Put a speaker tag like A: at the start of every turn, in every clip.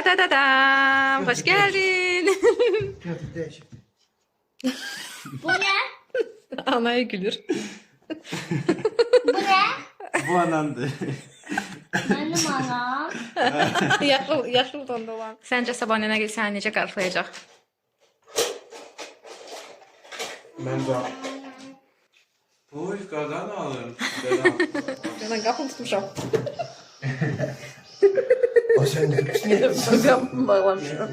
A: Da da da. Hoş geldin.
B: Bu ne?
A: Anaya gülür.
B: Bu ne?
C: Bu anamdır.
B: Benim anam.
A: Yaşlı donda olan. Səncə sabah nənə gəl səni necə qarşılayacaq?
C: Ben de. Oy qadan alın.
A: Mən qapını tutmuşam.
D: O sen de
A: Qapını bağlamışam.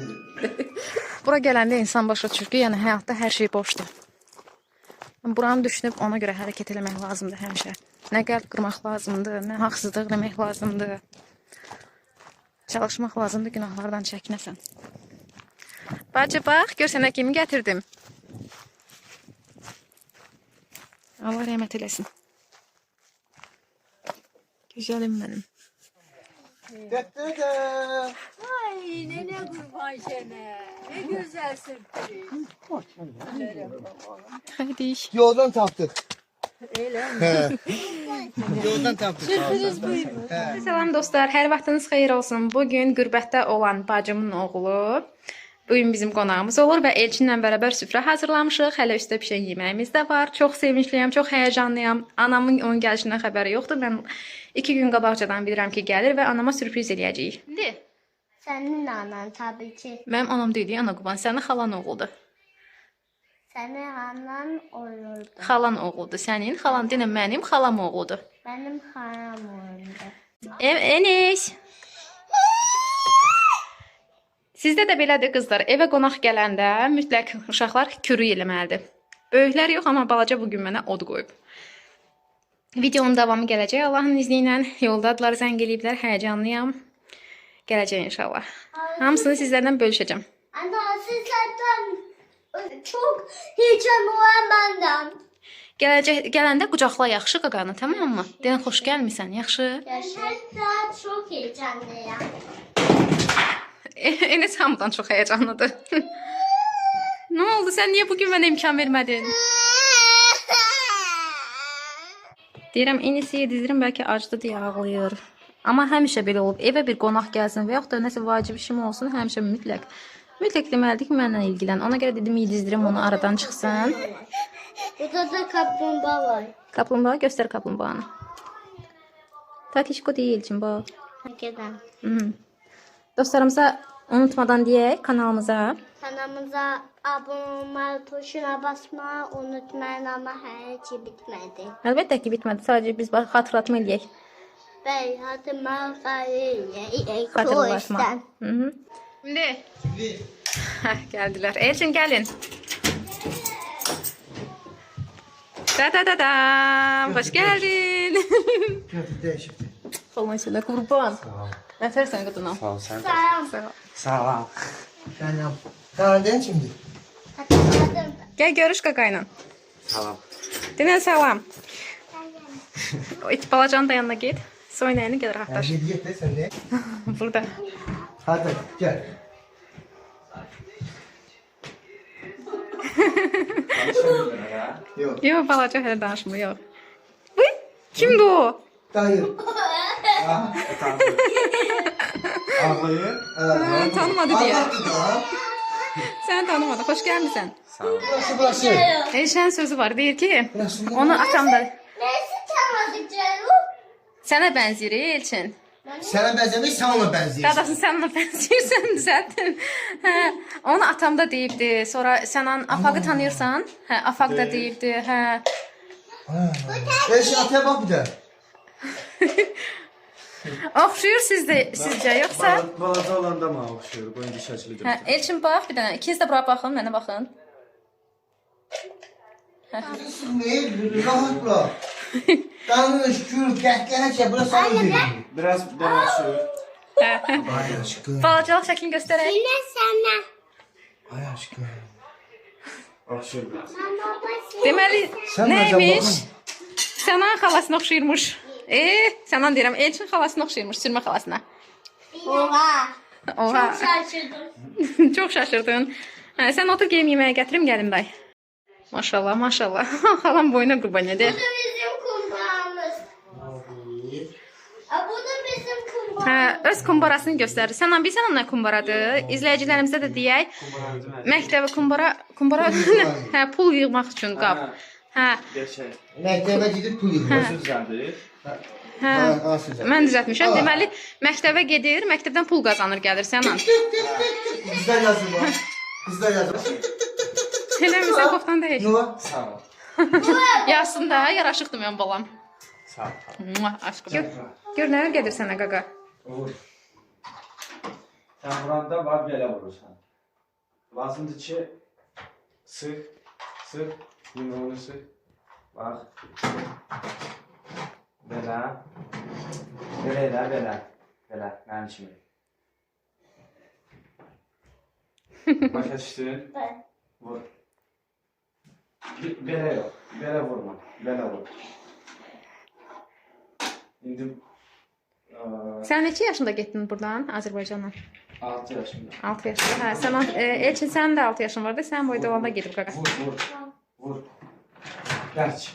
A: Bura gələndə insan başa düşür ki, yəni həyatda hər şey boşdur. Buranı düşünüb ona görə hərəkət eləmək lazımdır həmişə. Nə qəlb qırmaq lazımdır, nə haqsızlıq demək lazımdır. Çalışmaq lazımdır, günahlardan çəkinəsən. Bacı, bax, gör sənə kimi gətirdim. Allah rəhmət eləsin. Gözəlim mənim.
E: Ay nene kurban sene. Ne güzel sürpriz.
A: Hadi.
D: Yoldan taptık.
E: Öyle mi?
D: He. Yoldan taptık.
E: Sürpriz buymuş.
A: Salam dostlar, hər vaxtınız xeyir olsun. Bugün qürbətdə olan bacımın oğlu bugün bizim qonağımız olur və Elçinlə bərabər süfrə hazırlamışıq. Hələ üstə pişən yeməyimiz də var. Çox sevincliyəm, çox həyəcanlıyam. Anamın onun gəlişindən xəbəri yoxdur. Mən 2 gün qabaqcadan bilirəm ki, gəlir və anama sürpriz eləyəcəyik. İndi
B: Senin anan tabii ki.
A: mənim anam deyil, ana qurban, sənin xalan oğludur.
B: Senin anan olurdu.
A: Xalan oğludur sənin, xalan deyiləm mənim xalam oğludur.
B: Benim haram olurdu.
A: Enes. Sizdə də belədir qızlar. Evə qonaq gələndə mütləq uşaqlar kürü eləməlidir. Böyüklər yox, amma balaca bugün mənə od qoyub. Videonun davamı gələcək Allahın izni ilə. Yoldadılar, zəng eləyiblər, həyəcanlıyam. Gələcək inşallah. Hamısını sizlərdən bölüşəcəm.
B: Ana siz zaten çok heyecan olan benden.
A: Gələndə qucaqla yaxşı qaqanı, tamam mı? Deyən xoş gəlmisən, yaxşı?
B: Gerçekten çok heyecanlıyım.
A: Enes hamıdan çox həyəcanlıdır. Nə oldu? Sən niyə bugün mənə imkan vermədin? Deyirəm, Enes'i yedizdirim, bəlkə acdı deyə ağlayır. Amma həmişə belə olub. Evə bir qonaq gəlsin və yaxud da nəsə vacib işim olsun, həmişə mütləq deməlidir ki, mənlə ilgilən. Ona görə dedim, yedizdirim, onu aradan çıxsın.
B: Burada da kaplumbağa var.
A: Kaplumbağa, göstər kaplumbağanı. Tatişko deyil için bax.
B: Hakikaten.
A: Dostlarımıza unutmadan deyək kanalımıza.
B: Kanalımıza abone olmayı, tuşuna basmayı unutmayın ama her şey bitmedi.
A: Əlbəttə ki, bitmədi. Sadəcə biz xatırlatma eləyək.
B: Bey hatıma kayı
A: Xatırlatma. Şimdi. Geldiler. Elçin gelin. Da. Hoş geldin.
D: Değişikti.
A: Kolun içinde kurban. Aferin kadına.
C: Sağ ol sen.
B: Selam.
C: Sağ ol.
D: Nereden şimdi?
B: Hatırladım.
A: Gel görüş kakayla.
C: Salam.
A: Dinen salam. O it balacanın da yanına git. Soynayını gelir hatta.
D: Her şey diyet de sen de.
A: Burada.
D: Hadi gel. Yok.
A: Yok balaca hele danışmıyor. Yok. Uy, kimdi o?
D: Dayı.
C: Ağlayır.
A: Tanımadı diye.
D: Anlattı da.
A: Sen tanımadın. Hoş gelmişsin.
C: Sağ ol.
D: Burası.
A: Elşen sözü var. Deyir ki
D: Burası.
A: onu atam da
B: Neyse tanımadık canım.
A: sana benziyor Elçin.
D: Sana benzemiş, sen ona benziyorsun.
A: Dadasın sen ona benziyorsun zaten. Hə, onu atam da deyibdi. Sonra sen Afaqı tanıyırsan. Hə, Afaq da deyibdi. Hə.
D: Eşi ataya bak bir de.
A: Oxşuyur sizcə yoxsa?
C: Balaca olanda mı oxşuyur? Qoyun diş açılı
A: Hə,
C: götür.
A: Elçin bax bir dənə. İkiniz də bura baxın, mənə baxın.
D: Ne? Rahat bırak. Danış, gül, kahkaha şey. Burası sana geliyor.
C: Biraz dönüşür.
D: Ay aşkım.
A: Balacalıq şəklini göstərək.
B: Yine sana.
D: Ay aşkım.
C: Oxşuyur biraz.
A: Deməli,
D: Sən
A: neymiş?
D: baxın.
A: Sənan xalasına oxşuyurmuş. Sənan deyirəm, Elçin xalasına oxşuyurmuş, sürmə xalasına.
B: Oha.
A: Oha.
B: Şaşırdım.
A: Çox şaşırdın. Hə, sən otur geyim yeməyə gətirim gəlim day. Maşallah, maşallah. Xalam boyuna qurban edir.
B: Bu da bizim kumbağamız. Bu da bizim kumbağamız.
A: Hə, öz kumbarasını göstərir. Sən bilirsən o nə kumbaradır? İzləyicilərimizə də deyək. Məktəbə kumbara hə, pul yığmaq üçün qab. Hə,
C: Gerçək.
D: Məktəbə gedib pul yığır.
C: Nasıl düzəldir?
A: hə. Mən düzəltmişəm. Deməli, məktəbə gedir, məktəbdən pul qazanır, gəlir sənə.
D: Qızlar yazır var. Qızlar yazır.
A: Eləmirsən, qoxdan da heç.
D: Nə var?
C: Sağ ol.
A: Yazsın da, yaraşıqdır mənim balam.
C: Sağ ol.
A: Muah, aşkım. Gör nə gedir sənə qaqa.
C: Vur. Sən vuranda var belə vurursan. Lazımdır ki, sıx, yumruğunu sıx. Bax. Belə. Belə. Mənim kimi. Başa düşdün? Vur. Belə yox. Belə vurma. Belə vur. İndi
A: Sən neçə yaşında getdin buradan, Azərbaycandan?
C: 6 yaşımda.
A: 6 yaşında. Hə, sən Elçin sənin də 6 yaşın vardı. Sən boyda olanda gedib qaqa.
C: Vur. Bərk.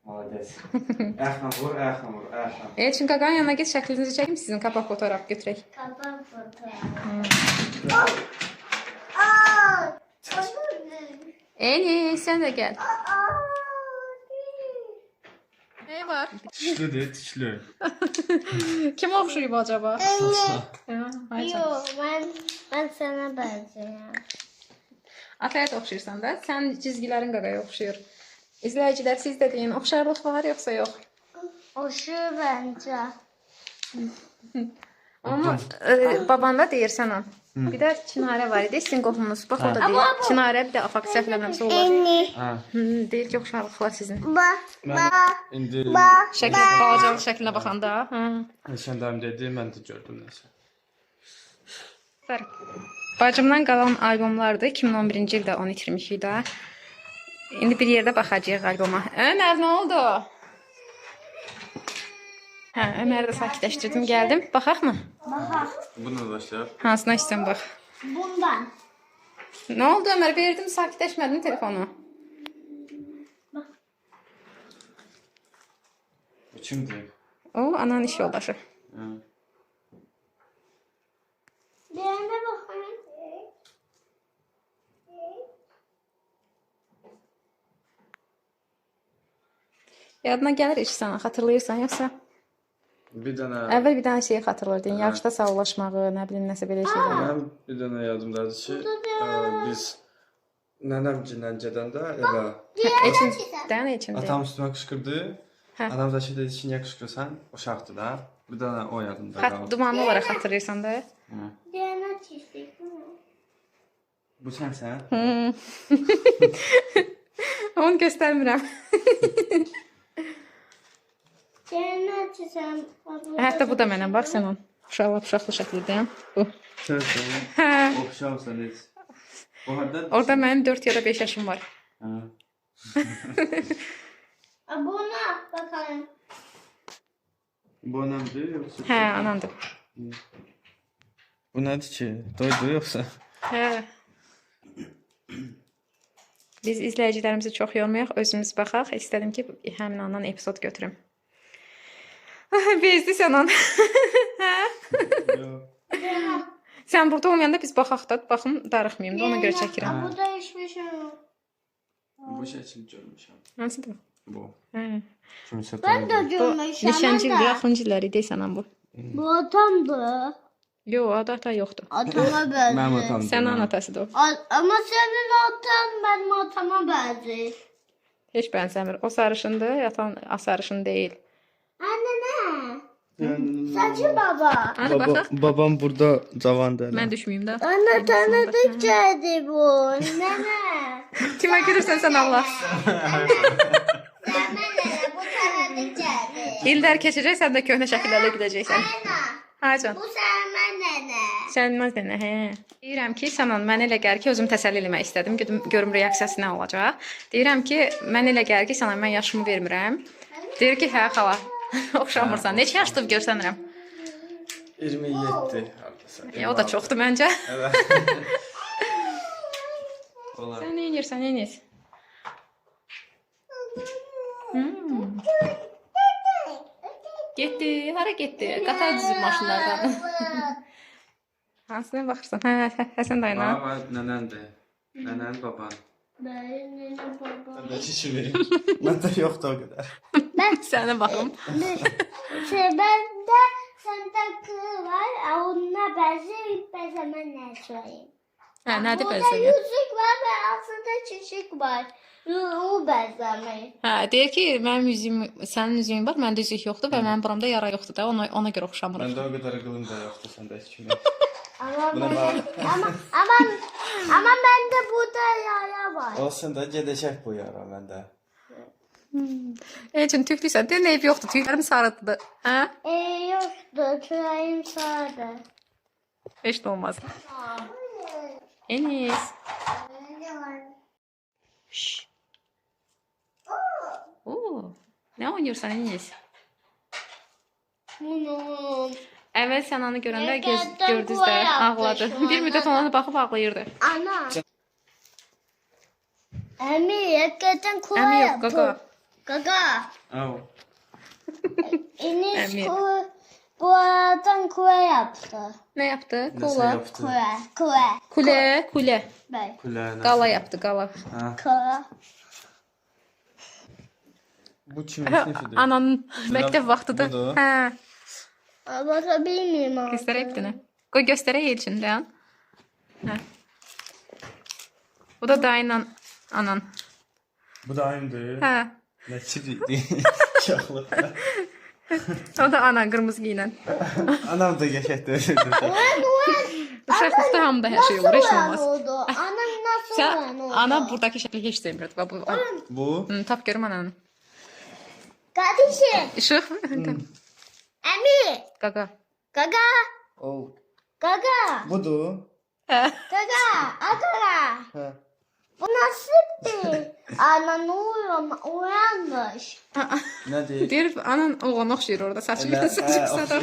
C: Malades. Ayaqla vur.
A: Elçin qaqanın yanına get, şəklinizi çəkim, sizin kapaq fotoğraf götürək.
B: Kapan fotoğrafı.
A: Enis, sən də gəl. Nə var?
C: Dişli.
A: Kimə oxşuyub acaba?
B: Yok, ben sana benzeyim.
A: Ataya da oxşuyursan da, sən cizgilərin qaqaya oxşuyur. İzləyicilər, siz də deyin, oxşarlıq var yoxsa yox?
B: Oşu bence.
A: Amma baban da deyir sənə. Bir də Çinarə var idi, sizin qohumunuz. Bax o da deyir. Çinarə bir də afaq səhvləməmsə olar.
C: Hə.
A: Deyir ki, oxşarlıq var sizin.
C: İndi
A: Balacalı şəklinə baxanda.
C: Şəndəm dedi, mən də gördüm nəsə.
A: Süper. Bacımdan qalan albomlardır. 2011-ci ildə onu itirmişik də. İndi bir yerdə baxacağıq alboma. Ömər, nə oldu? Hə, Ömər'i də sakitləşdirdim, gəldim. Baxaq mı?
C: Bunu başlayaq.
A: Hansına istəyirsən bax.
B: Bundan.
A: Nə oldu Ömər? Verdim, sakitləşmədin telefonu.
C: Bu kimdir?
A: O, ananın iş yoldaşı.
B: Diğerine bakayım.
A: Yadına gəlir heç sənə, xatırlayırsan yoxsa?
C: Bir dənə
A: Əvvəl bir dənə şeyi xatırladın, yarışda sağollaşmağı, nə bilim, nəsə belə şeylər.
C: Mənim bir dənə yadımdadır ki, biz nənəmcillə gedəndə elə
A: Eçindən eçində.
C: atam üstümə qışqırdı.
A: Hə.
C: Anam da ki dedi ki, niyə qışqırsan? Uşaqdır da. Bir dənə o yadımda qaldı.
A: Dumanlı olaraq xatırlayırsan da.
B: Diğerine çizdik.
C: Bu sənsən?
A: Onu göstərmirəm.
B: Diğerine çizsem.
A: Hətta bu da mənəm, bax sən on. Uşaqlı şəklidəyəm. Bu.
C: Sənsən.
A: Hə.
C: Oxşamsan heç. O harda?
A: Orada mənim 4 ya da 5 yaşım var.
C: Hə.
B: Buna bakalım.
C: Bu anamdır yoxsa?
A: Hə, anamdır.
C: Bu nədir ki? Doydu yoxsa?
A: Hə. Biz izləyicilərimizi çox yormayaq, özümüz baxaq. İstədim ki, həmin andan epizod götürüm. Bezdi sən an.
C: Yox.
A: Sən burada olmayanda biz baxaq da, baxım darıxmayım da, ona görə çəkirəm.
B: Bu da hiçbir şey yok.
C: Bu şəkil görmüşəm.
A: Hansıdır?
C: Bu.
A: Hə.
C: Kimsə
B: Ben de
A: Bu
B: görmüşüm.
A: neçənci ildir, axırıncı illəri idi sənin bu.
B: Bu atamdı.
A: Yox, ata yoxdur.
B: Atama benziyor.
C: Mənim atamdır.
A: Sənin atasıdır o.
B: Ama senin atan benim atama benziyor.
A: Heç bənzəmir. O sarışındır, yatan sarışın deyil.
B: Anne ne? Saçı baba.
A: Hadi baxaq.
C: Babam burada cavandır.
A: Mən düşməyim də.
B: Anne tanıdık geldi bu. Nene.
A: Kimə gülürsən sən Allah?
B: Sen nene bu tanıdık geldi.
A: İllər keçəcək, sən də köhnə şəkillərlə gedəcəksən.
B: Ana.
A: Ha can.
B: Bu sen nene.
A: Sənməz denə, hə. Deyirəm ki, sənan mənə elə gəlir ki, özüm təsəlli eləmək istədim. Görüm reaksiyası nə olacaq. Deyirəm ki, mənə elə gəlir ki, sənan mən yaşımı vermirəm. Deyir ki, hə xala, oxşamırsan. Neçə yaşdır görsənirəm?
C: 27 hardasa.
A: O da çoxdur məncə.
C: Olar.
A: Sən nə edirsən, Enes? Getdi. hara getdi? Qatar düzüb maşınlardan. Hansına baxırsan? Hə, Həsən dayına.
C: Baba, nənəndir. Nənən, baban.
B: Benim nene babam.
C: Mən də kişi verim. Məndə yoxdur o qədər.
A: Sənə baxım.
B: Bende sende kıl var. Onunla benzemen ne söyleyeyim?
A: Hə, nədir
B: Burada
A: bənzəmir?
B: yüzük var ve altında çiçek var. O benzemeyi.
A: Hə, deyir ki, mənim üzüyüm, sənin üzüyün var, məndə üzük yoxdur və mənim buramda yara yoxdur da, ona görə oxşamırıq.
C: Məndə o qədər qılım da yoxdur səndəki kimi.
B: Ama
C: Buna
B: ben,
C: bax.
B: ama bende burada yara var.
C: Olsun da gedəcək bu yara məndə.
A: Elçin, tüklüsən, deyir, eyb yoxdur, tüklərim sarıdır. Hə?
B: Yoktu. Çırayım sağdı.
A: Heç də olmaz. Enis. Şşş. Oo, nə oynayırsan Enis?
B: Bunu.
A: Əvvəl sən onu görəndə
B: Nəqəddən
A: gördünüz də,
B: qoy yapdı
A: ağladı.
B: şu an.
A: Bir müddət ona baxıb ağlayırdı.
B: Ana. Emi, hakikaten kola
A: Əmi yox,
B: yaptı.
A: qaqa.
B: Gaga.
C: Au.
B: Enis
A: Emi.
B: bu aradan kola yaptı.
A: Nə yapdı?
C: Nəsə
A: Kola.
C: yapdı.
B: Kola.
A: Kulə.
B: Bak.
C: Kulağına.
A: Qala yapdı, qala.
C: Ha.
B: Kola.
C: Bu kimin sinifidir?
A: Ananın məktəb vaxtıdır.
C: budur.
A: Hə.
B: Bakabilir miyim abi?
A: Göstərək bir dənə. Qoy göstərək Elçin də. Hə. Bu da dayınla anan.
C: Bu da aynıdır.
A: Hə.
C: Nə çirikdir. Uşaqlıqda.
A: O da ana qırmızı giyinən.
C: Anam da qəşəkdir.
A: Uşaqlıqda hamıda hər şey olur, heç nə olmaz.
B: oldu? Anam nasıl
A: Sən
B: ben oldu?
A: ana buradakı şəkli heç sevmirdi. Bax bu.
C: Bu.
A: Tap görüm ananı.
B: Kardeşim.
A: İşıq.
B: Emi.
A: Qaqa.
B: Gaga.
C: O.
B: Gaga.
C: Budur.
A: Hə.
B: Gaga. Agara.
C: Hə.
B: Bu nasıl bir? Anan uyanmış.
C: Nədir?
A: Deyir anan oğlan oxşayır orada saçını
C: Elə,
A: saçıb
C: hə,
A: sadaq.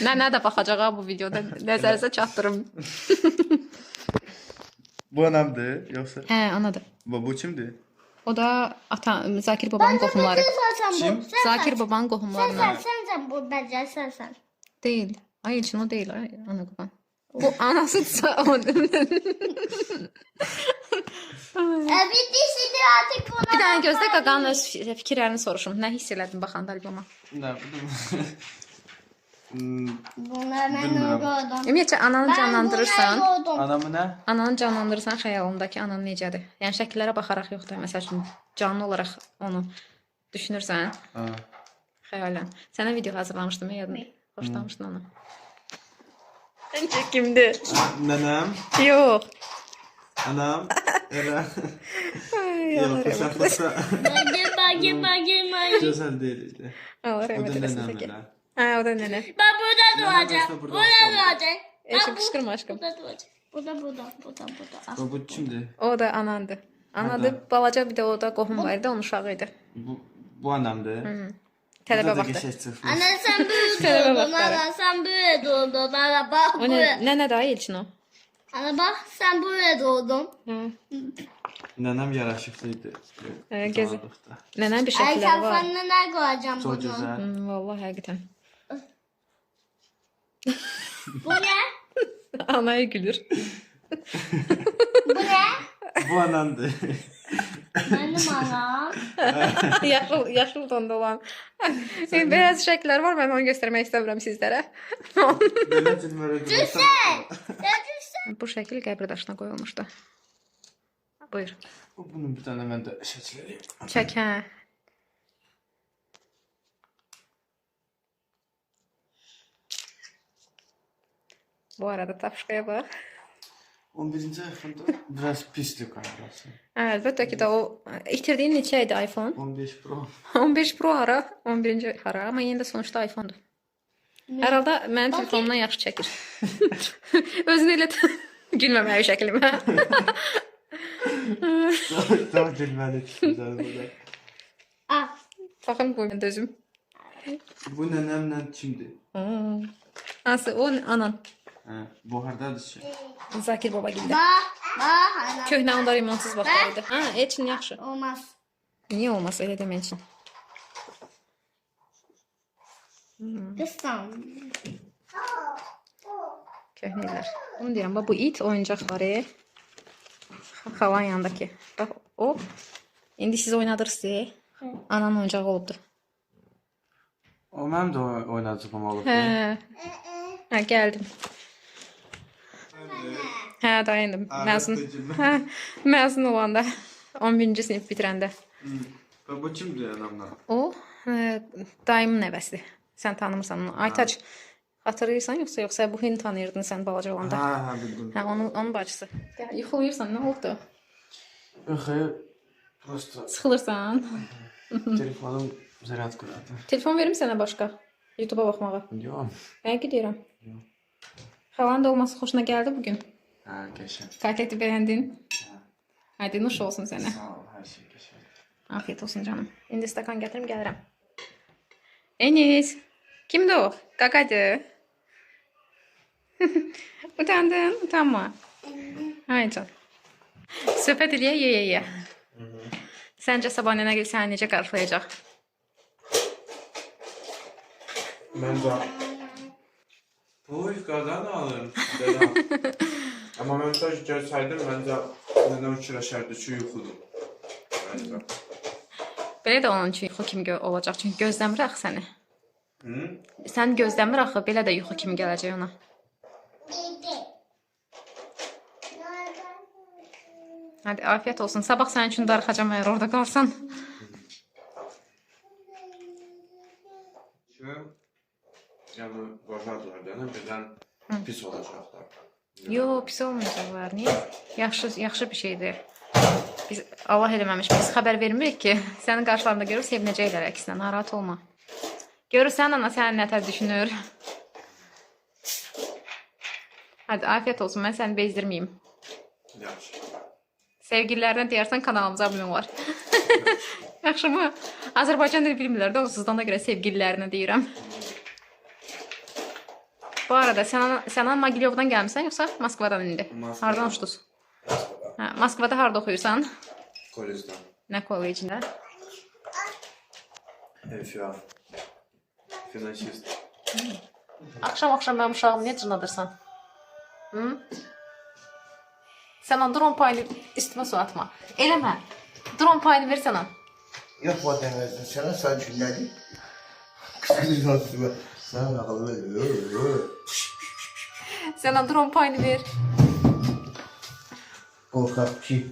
A: Nə də baxacaq ha bu videoda nəzərinizə çatdırım.
C: Bu anamdır, yoxsa?
A: Hə, anadır.
C: Bu kimdir?
A: O da ata Zakir babanın qohumları.
B: Sen
C: Kim?
B: bu. Sen
A: Zakir babanın qohumlarından.
B: sen bu bence sen.
A: Deyil. Ay Elçin o deyil. Ay, ana baban. Bu anasıdsa onun.
B: Bitti şimdi artık buna.
A: Bir dənə gözlə qaqanın öz fikirlərini soruşum. Nə hiss elədin baxanda alboma?
C: Nə, budur.
B: Buna ben
C: Bilmiyorum.
B: gördüm.
A: Ümumiyyətcə ananı canlandırırsan,
C: Anamı nə?
A: ananı canlandırırsan xəyalındakı anan necədir? Yəni şəkillərə baxaraq yox da, məsəl üçün canlı olaraq onu düşünürsən,
C: Ha.
A: xəyalən. Sənə video hazırlamışdım, yadın. Xoşlamışdın onu. Səncə kimdir?
C: Nənəm,
A: Yox.
C: anam, elə.
A: Ay,
C: Yox,
A: Allah rəhmət
C: uşaqlıqda
B: Bakayım.
C: gözəl deyildi.
A: Allah
C: O da
A: rəhmət eləsin.
C: nənəm
A: Peki.
C: elə.
A: Hə, o da nənə.
B: Ben burada duracağım.
C: aslında burada
B: Burada
C: olsam.
B: duracağım.
A: Eşim qışqırma aşkım.
B: Burada duracağım. Burada. Ah.
C: Bu kimdir?
A: O da anandır. Anadır,
C: Anadır.
A: balaca bir də o da qohum var idi, onun uşağı idi.
C: Bu anamdır.
A: Tələbə
C: Burada da
A: vaxtı.
C: qəşəng çıxmış.
B: Anne sen böyle
A: Tələbə
B: durdun.
A: vaxtları.
B: Ana sen böyle durdun. Ana bak
A: O
B: buraya.
A: nənə də Elçin o.
B: Ana bak sen böyle durdun.
A: Hə.
C: Nənəm yaraşıqlı idi.
A: Gözü.
C: Cavanlıqda.
A: Nənənin bir
B: Ay
A: şəkilləri var.
B: kafanına ne koyacağım
C: Çox
B: bunu?
C: gözəl.
A: Vallahi həqiqətən.
B: Bu ne?
A: Anaya gülür.
B: Bu ne?
C: Bu anamdır.
B: Benim anam.
A: yaşıl tonda olan. Bəzi şəkillər var, mən onu göstərmək istəmirəm sizlərə.
C: Belə cilmərə durursan.
B: Sen düşsen.
A: Bu şəkil qəbir daşına qoyulmuşdu. Buyur.
C: Bunun bir dənə məndə şəkilləri.
A: Çək, hə. Bu arada tapşqaya bax.
C: 11-ci iPhone-da biraz pisdir kamerası.
A: Əlbəttə ki də o itirdiyin neçə idi iPhone?
C: 15 Pro.
A: 15 Pro hara, 11-ci hara, amma yenə də sonuçta iPhone-dur. Hər halda mənim telefonumdan yaxşı çəkir. Özünü elə gülməməyə şəklimə.
C: Daha gülməli çıxacaq burada.
B: Ah.
A: Baxın bu mən də özüm.
C: Bu nənəmlə kimdir?
A: Hansı o anan.
C: Hə, bu hardadır ki?
A: Zakir baba gildə.
B: Bak ana.
A: Köhnə onda remontsuz vaxtlar idi. Ha, Elçin yaxşı.
B: Olmaz.
A: Niyə olmaz elə demə Elçin?
B: Qısam.
A: Köhnələr. Onu deyirəm, bax bu it oyuncaqları. Xalan yanındakı. Bax o. İndi siz oynadırırsınız. Ananın oyuncağı oldu.
C: O mənim də oynadığım olub.
A: Hə. Hə, gəldim. Hə, dayandım. Məzun. Hə, məzun olanda 11-ci sinif bitirəndə.
C: Və bu kimdir adamlar?
A: O dayımın nəvəsidir. Sən tanımırsan onu. Aytaç xatırlayırsan yoxsa bu Hini tanıyırdın sən balaca olanda?
C: Hə, bildim.
A: Hə, onun bacısı. Gəl, yuxulayırsan, nə oldu?
C: Yox, prosta
A: Sıxılırsan?
C: telefonum zərət quradı.
A: Telefon verim sənə başqa? YouTube-a baxmağa.
C: Yox.
A: Həqiqi deyirəm. Xalanın da olması xoşuna gəldi bugün.
C: Hə, qəşəng.
A: Kotleti bəyəndin? Hadi nuş olsun sənə.
C: Sağ ol, hər şey qəşəng.
A: Afiyet olsun canım. İndi stakan gətirim, gəlirəm. Enis, kimdir o? Qaqadır. Utandın, utanma. Hay can. Söhbət eləyə, ye. Səncə sabah nənə gəl səni necə qarşılayacaq?
C: Məncə bu qadan alır. Amma mən mesaj görsəydim, məncə nənə fikirləşərdi ki, yuxudur. Məncə.
A: Belə də onun üçün yuxu kimi olacaq. Çünki gözləmir axı səni.
C: Hı?
A: Sən gözləmir axı, belə də yuxu kimi gələcək ona. Hadi afiyet olsun. Sabah sənin üçün darıxacam əgər orada qalsan.
C: Yəni, qoşardılar deyənə birdən pis olacaqlar.
A: Yo, pis olmayacaqlar. Niyə? Yaxşı bir şeydir. Biz Allah eləməmiş, biz xəbər vermirik ki, sənin qarşılarında görüb sevinəcəklər əksinə. Narahat olma. Görürsən ana sənin nətər düşünür. Hadi afiyet olsun. Mən səni bezdirməyim.
C: Yaxşı.
A: Sevgililərdən deyərsən kanalımıza abunə olar. Yaxşı mı? Azərbaycan dili bilmirlər də, o sizdən də görə sevgililərinə deyirəm. Bu arada sən Mogilyovdan gəlmisən yoxsa Moskvadan indi?
C: Moskvadan.
A: Hardan uçdunuz? Hə, Moskvada harda oxuyursan?
C: Kollejdən.
A: Nə kollecində?
C: FIA. Finansist.
A: Axşam mənim uşağımı niyə cınadırsan? Hı? Sən o drone payını üstümə su atma. Eləmə. Drone payını ver sənə.
D: Yox, bu demezsin. Sana sen cümledi. Kıskıdırsan üstüme. Sen nakalı böyle.
A: Sənə drone payını ver.
D: Korkak bir şey.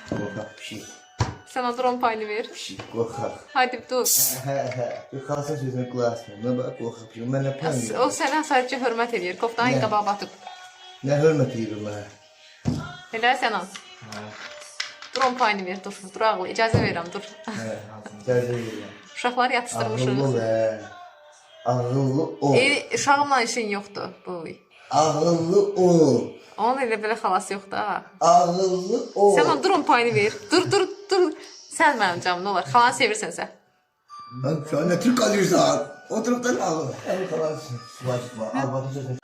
D: Korkak bir şey.
A: Sənə drone payını ver.
D: Bir şey. Korkak.
A: Hadi dur.
D: Bir kalsın sözüne kulak asmıyorum. Ben bak korkak bir şey. Ben ne
A: O
D: yapayım?
A: sənə sadəcə hörmət edir. Koftanı qabağa batıb.
D: Ne hürmet ediyorum ben.
A: Elə sənə. Drone payını ver, dur ağlı. İcazə verirəm, dur.
D: Tercih
A: Uşaqları
D: Ağıllı
A: yatışdırmışıq.
D: be. Ağıllı ol.
A: Uşağımla işin yoxdur. Boy.
D: Ağıllı ol.
A: Onun elə belə xalası yoxdur ha.
D: Ağıllı ol.
A: Sən ona drone payını ver. Dur. Sən mənim canım, nə olar? Xalanı sevirsənsə.
D: Ben şu anda Türk alıyorsan. Oturup da al. El kalansın. Su var tutma. Al bakın sözünü.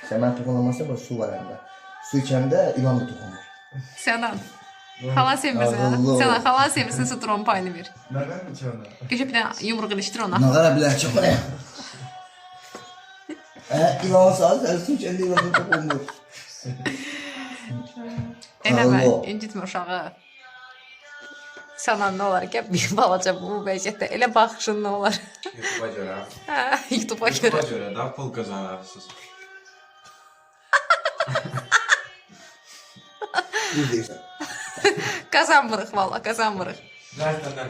D: Sen ben tokunamazsın bak su var elinde. Su içende ilan da tokunur.
A: Sənan. Xalan sevmirsən.
D: Allah.
A: Sənan xalan sevirsənsə drone payını ver.
C: Nədən mi çölə?
A: Göçüb bir dənə yumruq ilişdir ona.
D: Ne kadar bile çok ne? İlan sağ sen su içende ilan da tokunur.
A: Eləmə,
D: Allah.
A: incitmə uşağı. Sənan nə olar? Gəl bir balaca bu vəziyyətdə elə baxışın nə olar?
C: YouTube'a görə.
A: Hə, YouTube-a görə.
C: YouTube'a görə də pul qazanarsınız.
D: Bir deyirsən.
A: Qazanmırıq valla, qazanmırıq.
C: Zaten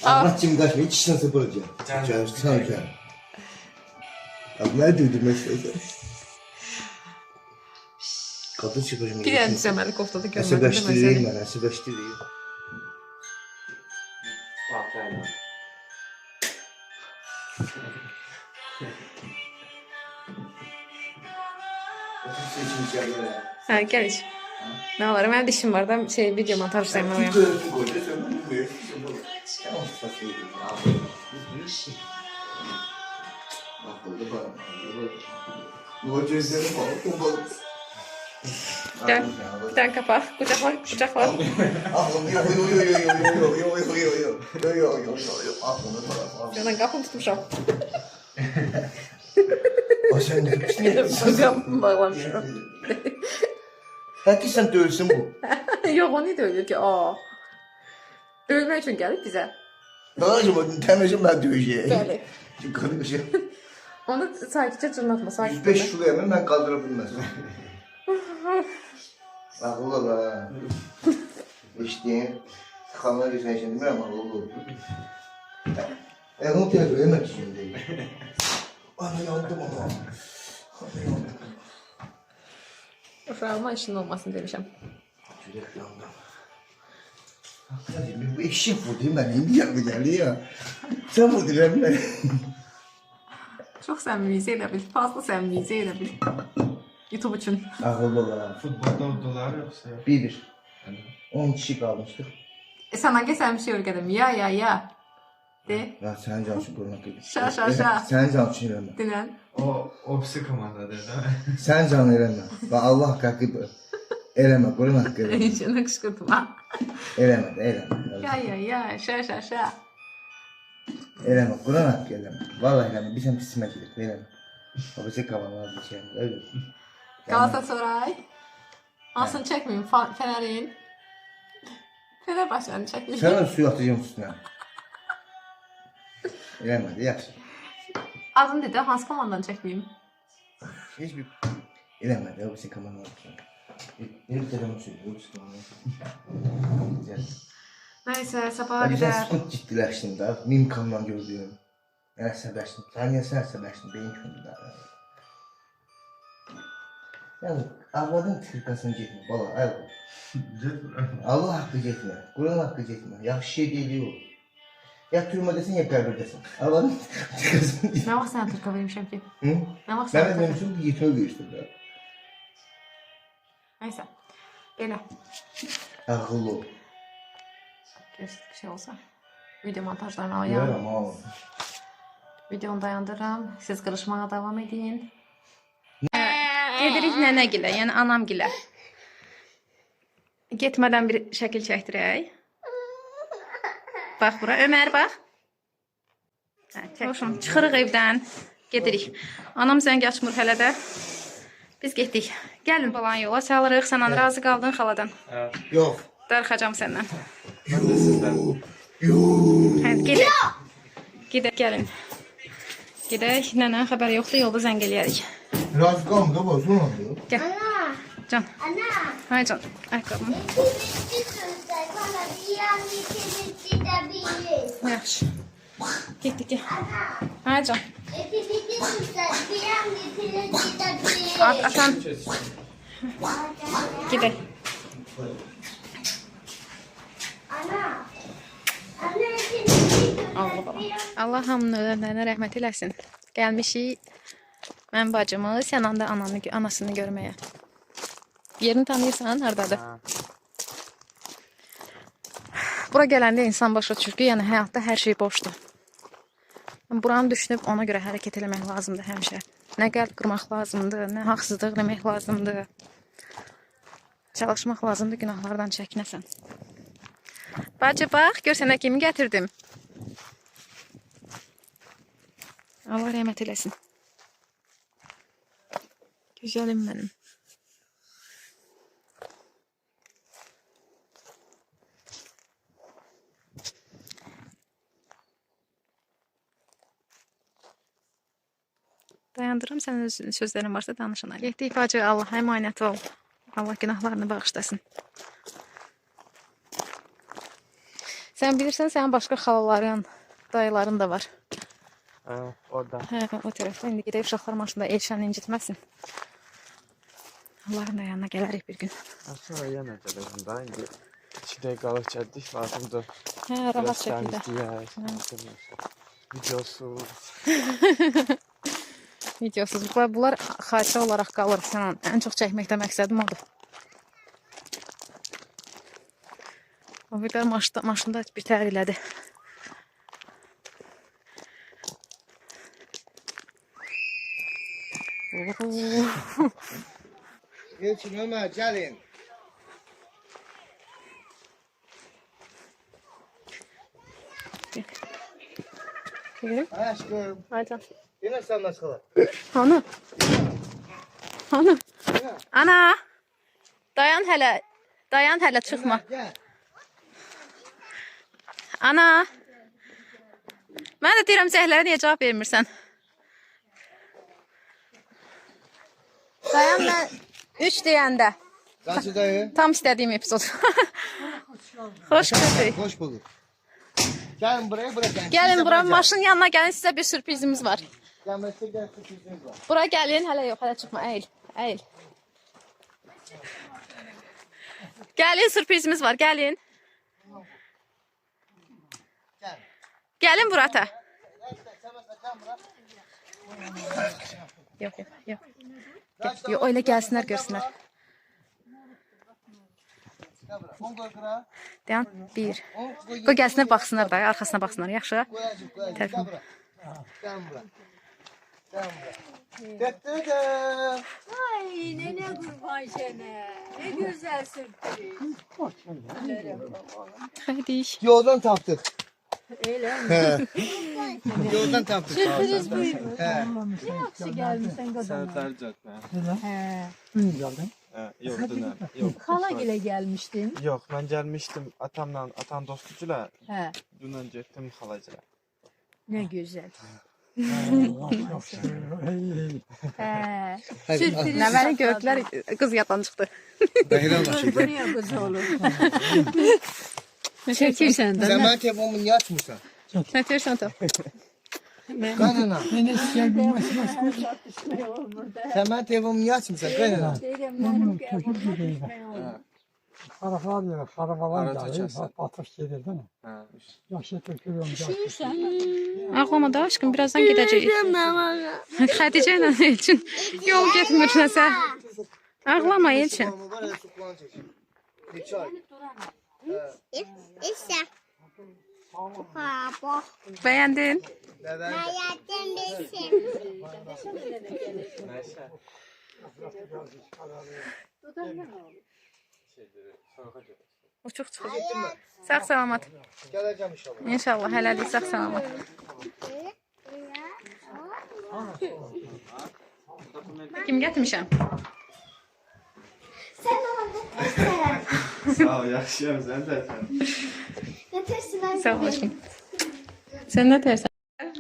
D: Ahmetciğim kaçma hiç işten sıfıracağım.
C: Canım.
D: Sen can. Abi nerede öldürmek istersen? Kadın çıkacağım.
A: Bir dənə düzəməli koftada görmədim
D: Əsəbləşdireyim
A: səni.
D: mən, əsəbləşdireyim.
C: Bax, yəni.
A: Hə, gəl iç. Nə olar? Mənim də işim var da, video montaj sevməliyəm.
D: Bu gözleri bağlı, kumbalı.
A: Gel. Bir tane kapak. Kucakla, kucakla.
D: Aklım yok yok yok yok yok yok yok yok yok yok yok aklımda taraf.
A: Canan qapını tutmuşam.
D: O sen ne yapıyorsun?
A: Qapını bağlamışam.
D: Həqiqətən döyülsün bu.
A: Yox, o niyə döyülür ki? Aa. Döyülmək üçün gəlib bizə.
D: Danacım o təmizim ben döyeceğim.
A: Bəli.
D: Çünkü kardeşim
A: Onu sakitcə cırnatma, sakitcə.
D: 105 kilo yemin ben kaldırabilmezim. Ağıl ol ha. İçtiğin kanına geçen şey değil mi ama ağıl ol. Onu tekrar yemek için değil. Ana yandım ama. Ana yandım.
A: Uşağıma işin olmasın demişəm.
D: Çürek yandım. Hakikaten bu eşek bu değil mi? İndi yandı geldi ya. Sen bu değil mi?
A: Çox səmimiyizə elə bil, fazla səmimiyizə elə bil. YouTube üçün.
D: Ağıl ol ha.
C: Futbolda uddular yoxsa?
D: 1-1. 10 kişi kalmıştık.
A: Sən hangi sən bir şey öyrədim? Ya. De.
D: Ya sen can için korumak gibi.
A: Şa, şa, şa.
D: Sen can için verme.
A: Dinən.
C: O pisi komandadır da.
D: Sen can verme. Bak Allah kakı eleme, korumak hakkı eleme.
A: Heç qışqırtma.
D: Eleme.
A: Ya. Şa.
D: Eleme, korumak hakkı eleme. Vallahi eleme, bir sen pisime gidip eleme. O bize kavanlar bir şey. Öyle.
A: Galatasaray. Hansını çəkməyim? Fənərin. Fenerbahçəni çəkməyim.
D: Sen o suyu atacağım üstüne. Eleme de yaxşı.
A: Adını dedi, hansı komandanı çəkməyim?
D: Hiçbir... Eleme de o bize kavanlar. Bir telefon suyu, o bize kavanlar.
A: Nəysə, sabaha
D: Hadi sen
A: qədər.
D: sıkıntı ciddiləşdin də, mimkamdan gördüyüm. Əsəbləşdin, sən niyə əsəbləşdin, beyin köndü də. Yəni, arvadın tirkasını getmə, bala, ayıl. Allah haqqı getmə, Quran haqqı getmə, yaxşı şey deyil o. Ya türmədəsən, ya qəbirdəsən. Arvadın tirkasını getmə.
A: Nə vaxt sənə Türkə vermişəm ki?
D: Hı?
A: Nə vaxt
D: Mən
A: sənə
D: də
A: Türkə?
D: demişim ki, yetmə görüşdür də.
A: Nəysə. Belə.
D: Ağıllı ol.
A: Bir şey olsa. Video montajlarını
D: Görəm,
A: alayım.
D: ağıllı.
A: Videonu dayandırıram. Siz qırışmağa davam edin. Gedirik nənəgilə, yəni anamgilə. Getmədən bir şəkil çəkdirək. Bax bura, Ömər bax. Hoşum, çıxırıq evdən, gedirik. Anam zəng açmır hələ də. Biz getdik. Gəlin balan yola salırıq. Sən razı qaldın xaladan.
D: Yox.
A: Darıxacam səndən.
C: Mən də sizdən.
A: Hə, gedək, gəlin. Gedək, nənə xəbər yoxdur, yolda zəng eləyərik.
D: Razı qalmı da bu, sonra oldu.
A: Gəl,
B: Ana.
A: can.
B: Ana.
A: Hay can, ayaqqabımı.
B: İkinci sözler bana bir an ikinci de bilir.
A: Yaxşı. Getdik, gəl. Hay can.
B: İkinci sözler bir an ikinci de bilir.
A: Atan, gedək.
B: Ana. Ana ikinci sözler
A: Allah baba.
B: bir an.
A: Allah hamının ölənlərinə rəhmət eləsin. Gəlmişik mən bacımı, Sənan da anasını görməyə. Yerini tanıyırsan, hardadır? Bura gələndə insan başa düşür ki, yəni həyatda hər şey boşdur. Buranı düşünüb ona görə hərəkət eləmək lazımdır həmişə. Nə qəlb qırmaq lazımdır, nə haqsızlıq demək lazımdır. Çalışmaq lazımdır, günahlardan çəkinəsən. Bacı bax, gör sənə kimi gətirdim. Allah rəhmət eləsin. Güzəlim mənim. Dayandırım, sən öz sözlərin varsa danışın. Getdik bacı, Allah'a əmanət ol. Allah günahlarını bağışlasın. Sən bilirsən, sənin başqa xalaların, dayıların da var.
C: Orada.
A: Hə, o tərəfdə indi gedək uşaqlar maşında Elşanı incitməsin. Allahın da yanına gələrik bir gün.
C: Sonra yenə gələcəm da indi 2 dəqiqəlik gəldik, lazımdır.
A: Hə, rahat şəkildə.
C: Videosuz.
A: Videosuz. Bunlar xatirə olaraq qalır. Sən ən çox çəkməkdə məqsədim odur. O bir maşında bir tər elədi.
D: Elçin, Ömer, gəlin.
A: Görüm.
D: Aşkım.
A: Haydi.
D: Yine sen nasıl kalar?
A: Hanı? Hanı? Ana! Dayan hələ. Dayan hələ çıxma.
D: Gel.
A: Ana! Mən də deyirəm zəhlərə niyə cavab vermirsən? Dayan mən 3 deyəndə.
D: Kaçı dayı?
A: Tam istədiyim epizod. Xoş gördük.
D: Hoş bulduk. Gelin buraya bırakın.
A: Gəlin bura maşının yanına gəlin, sizə bir sürprizimiz var.
D: Gelmezse gel sürprizimiz var.
A: Bura gəlin, hələ yox, hələ çıxma, əyil, əyil. Gəlin, sürprizimiz var, gəlin.
D: Gel.
A: Gəlin Burata. Yox, yox, yox. Yox, elə gəlsinlər, görsünlər.
D: Gel buraya. 10 koy kıra.
A: Dayan, 1.
D: 10 koy.
A: Qoy gəlsinlər, baxsınlar da, arxasına baxsınlar, yaxşı?
D: Koyacık koyacık.
A: Terfim.
D: Gel buraya. Gel buraya. Gel buraya. Dıdıdım.
E: Ay nene kurban sene. Ne güzel sürpriz.
A: Hadi.
D: Yoldan taptık.
E: Öyle mi?
D: He. Yoldan taptık.
E: Sürpriz buymuş.
D: He.
E: Ne yapsı gelmişsen kadın.
C: Səni tərcə etmə.
E: He.
C: Yox, dünən. Yox.
E: Hala gile gelmiştin.
C: Yox, mən gəlmişdim atamla, atan dostucuyla.
E: He.
C: Dünən getdim xalacıla.
E: Ne güzel. He.
D: Hadi.
A: Nəvəni gördülər, qız yaddan çıxdı.
D: Bayram başı.
E: Buraya kız olur. Çekirsen de.
D: Sen bana telefonumu niye açmıyorsun?
A: Sən görsən ta.
D: Kaynana. Sen bana telefonumu niye açmıyorsun? Kaynana.
F: Xarafalar verir, xarafalar
C: Ara
F: gəlir,
C: çəkərsən.
F: batıq gedir, değil mi?
C: Hə.
F: Yaxşı tökülür,
E: Şişsen.
A: Ağlama da aşkım, birazdan gedəcəyik. Xədicə ilə Elçin yol getmir nəsə. Ağlama Elçin.
D: Var ya, su kulağını çek. Bir çay.
B: İşte. Baba.
A: Bəyəndin?
D: Neden?
B: Hayatım benim.
C: Nəysə.
A: Uçuq çıxacaq. Sağ salamat.
D: Geleceğim inşallah.
A: İnşallah hələlik sağ salamat. Kim gətirmişəm?
B: Sen onu
C: Sağ ol, yaxşıyam, sən də sən.
B: getirsin ben.
A: Sağ ol aşkım. Sən nə tərsən?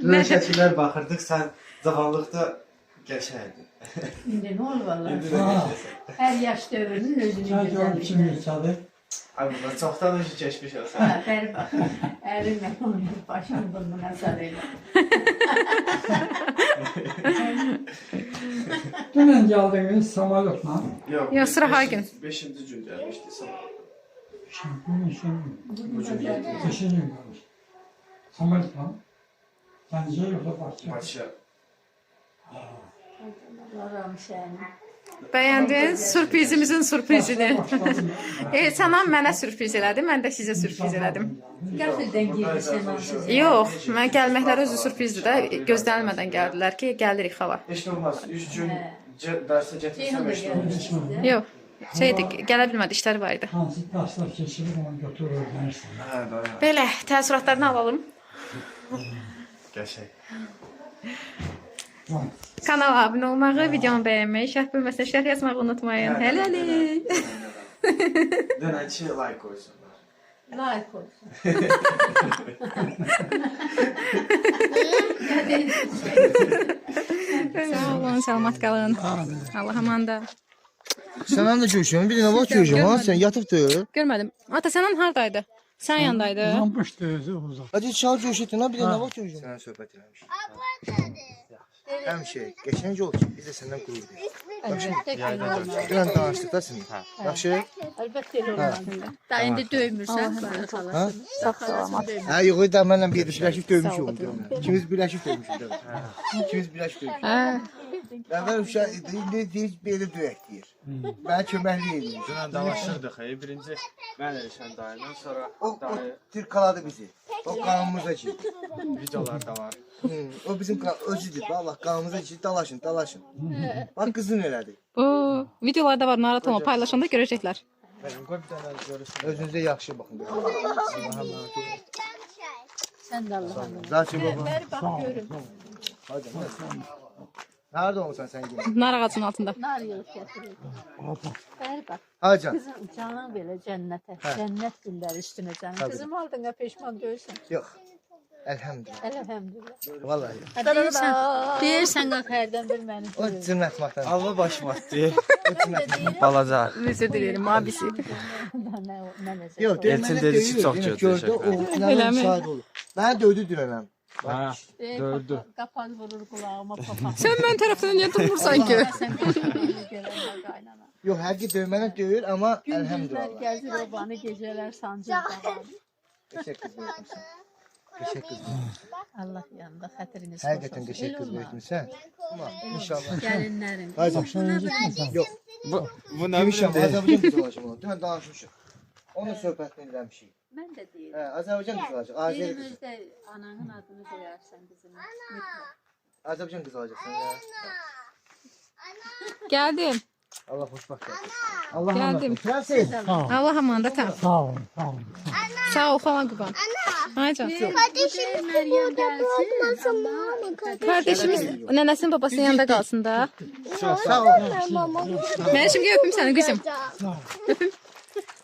C: Dünən şəkillər baxırdıq, sən cavanlıqda qəşəydin.
E: Şimdi ne olur valla.
C: İndi də qəşəksən.
E: Her yaş dövrünün özünü
F: Çay görüp kim
E: güzelliği.
F: içədi?
C: Ay, bunlar çoxdan önce keçmiş olsan.
E: Ha, ver bak. Elimle onu başını burnuna sarayla.
F: Dünən gəldiniz samolyotla.
C: Yox,
A: Yox, sıra hər gün.
C: 5-ci gün gəlmişdi sonra.
F: Bugün
C: Bu gün yedi.
F: 5-ci gün gəlmiş. Samolyotla. Gəncəyə yoxsa Bakıya?
C: Bakıya.
E: Varam seni.
A: Bəyəndin sürprizimizin sürprizini. Sənam mənə sürpriz elədi, mən də sizə sürpriz elədim.
E: Gerçekten girdi semansız.
A: Yox, mən gəlməkləri özü sürprizdir də. Gözlənilmədən gəldilər ki, gəlirik xala.
C: Heç nə olmaz, 3 gün dərsə gətirsəm
E: Ceyhun da
C: heç nə olmaz.
E: gelmişti.
A: Yox, şeydi, gələ bilmədi, işləri var idi.
F: Hansı dərslər keçirib onu götürür öyrənirsən.
C: Hə, dayan.
A: Belə, təəssüratlarını alalım.
C: Qəşəng.
A: Kanala abunə olmağı, videonu bəyənməyi, şərh bölməsində şərh yazmağı unutmayın. Hələlik.
C: Dönənçi like qoysunlar.
E: Like olsun.
A: Sağ olun, salamat qalın. Allah amanda.
D: Sen anda görüşüyorsun. Bir de ne bak görüşüyorum. Ha sen yatıptı.
A: Görmədim. Ata, sənin hardaydı? Sən yandaydı.
F: Uzanmışdı özü uzaq.
D: Hadi çağır görüşettin ha. Bir de ne bak görüşüyorum. Sana sohbet eləmiş. Hem şey. Geçen oldu ki biz de senden gurur duyuyoruz. Dünən danışdık da senin. Yaxşı?
E: Elbette öyle olmaz. Daha indi dövmürsen.
D: Ha?
A: Sağ salamat.
D: Ha yok o da mənlə birləşib dövmüş oldu. İkimiz birləşib dövmüşük. İkimiz birləşib dövmüşük.
A: Hə,
D: Əvvəl uşaq indi deyir belə döyək deyir. Mənə köməklik edir.
C: Dünən danışırdıq. Birinci mən Elşən dayımdan sonra
D: O
C: dayı
D: tirkaladı bizi. O qanımıza girdi.
C: videolar da var.
D: O bizim özüdür. Allah qanımıza girdi. Dalaşın. Bax qızın elədi.
A: Bu videolarda var, narahat olma, paylaşanda görəcəklər.
C: Benim qoy bir dənə görürsün.
D: Özünüzə yaxşı baxın.
E: Sən də Allah'ım.
D: Zaten baba.
E: Ver bak görüm.
D: Hadi. Nerede olsan sen gel.
A: Nar ağacının altında.
E: Nar yığıb gətirir. Ver bak.
D: Hacan.
E: Kızım canın belə cənnətə. Cənnət gülləri üstünə canım.
D: Tabii.
E: Kızım aldığına peşman deyilsən.
D: Yok. Elhamdülillah.
E: Elhamdülillah.
D: Vallahi.
E: Deyirsən qax hərdən bir məni
D: O
E: görür.
D: cırnatmaktan.
C: Allah başım atdı.
D: O cırnatmaktan.
C: Balaca.
A: Özür dilerim abisi.
E: Nə
D: Yok.
C: Elçin dedi ki, çok kötü,
D: Gördü
C: teşekkür
D: o
C: ederim.
A: Öyle
D: inanın
A: mi?
D: şahit olur. Ben dövdü dünəməm.
C: Ha, dördü.
E: Qapan vurur qulağıma papaq.
A: Sen ben taraftan niye durmursan ki?
E: Sən peşmanı görən qaynana.
D: Yok her gün dövməni döyür ama
E: Gündüzlər
D: elhamdülillah.
E: gəzir obanı, gecələr sancır qabanı.
D: Teşekkür ederim. Teşekkür ederim.
E: Allah yanında xətriniz
D: Həqiqətən teşekkür ederim sen. Ama inşallah.
E: Gəlinlərin.
D: Hacan. Yok.
C: Bu ne
D: Demişəm
C: bileyim.
D: Azərbaycan qızı olacaq onu. Dünən danışmışıq. Onun söhbətini eləmişik.
E: Mən də deyirəm.
D: Hə, Azərbaycan qızı olacaq. Azeri qızı.
E: Elimizdə ananın adını qoyarsan qızına.
D: Azərbaycan qızı olacaqsan ya.
A: Geldim.
D: Allah xoşbaxt etsin. Allah
A: Geldim.
D: Prenses.
A: Allah amanında tam.
F: Sağ olun, sağ olun.
A: Sağ ol falan kurban. Aycan.
E: Kardeşim Meryem gelsin.
A: Kardeşimiz nenesinin babasının yanında kalsın da.
D: Sağ ol.
A: Ben şimdi öpüm seni kızım.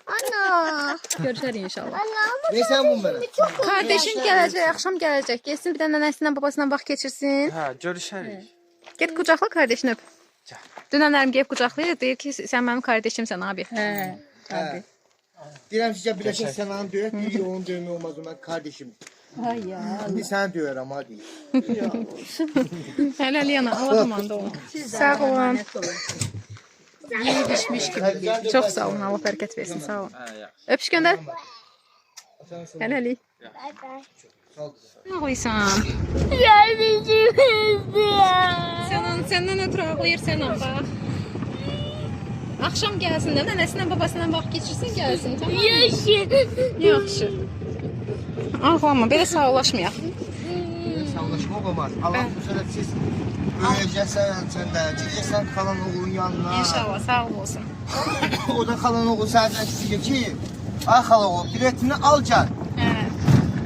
B: Ana.
A: Görüşürüz inşallah.
D: Neysən bu mənə?
A: Kardeşin gelecek, akşam gelecek. Gelsin bir de nenesinden babasından vaxt geçirsin.
C: Ha, görüşərik.
A: Git kucakla kardeşini öp. Dünənlərim gelip kucaklayır. Deyir ki sen benim kardeşimsən abi.
E: He.
D: Hə. Deyirəm sizə birləşin sən onu döyək, deyir onun döymək olmaz, o mən kardeşim.
E: Ay ya.
D: İndi səni döyərəm ha deyir.
A: Helal yana. Allah amanında olun. Sağ olun.
E: Yeni pişmiş gibi.
A: Çok sağ olun. Allah bereket versin. Sağ olun.
C: Ha, yaxşı.
A: Öpüş gönder. Helali.
D: Sağ ol qızım.
A: Ne koysan? Senden ötürü ağlayırsan bak. Akşam gelsin de nenesinden babasından vaxt geçirsin gelsin. Tamam mı? Yaxşı. Ağlama. Belə sağlaşmayaq.
D: Sağlaşmaq olmaz. Allah bu sənə siz böyüyəcəksən, sən də gedəcəksən xalan oğlunun yanına.
A: İnşallah. Sağ ol olsun.
D: O da xalan oğlu səndən istəyir ki, ay xala oğlu, biletini al gəl.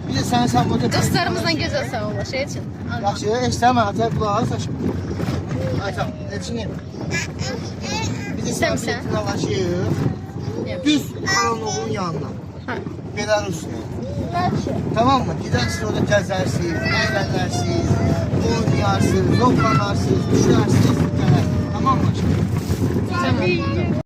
D: Bir də sən burada...
A: Dostlarımızla güzel sağlaş için.
D: Yaxşı, istəmə, atay qulağı saçım. Aytam, Elçinim. Bir də sən
A: İstəmirsən?
D: biletini alaşıyıq. Düz xalan oğlunun yanına. Belarus'una. Tamam mı? Gidersiniz orada gezersiniz, eğlenirsiniz, oynayarsınız, zoklanarsınız, düşersiniz. Tamam mı?
A: Tamam.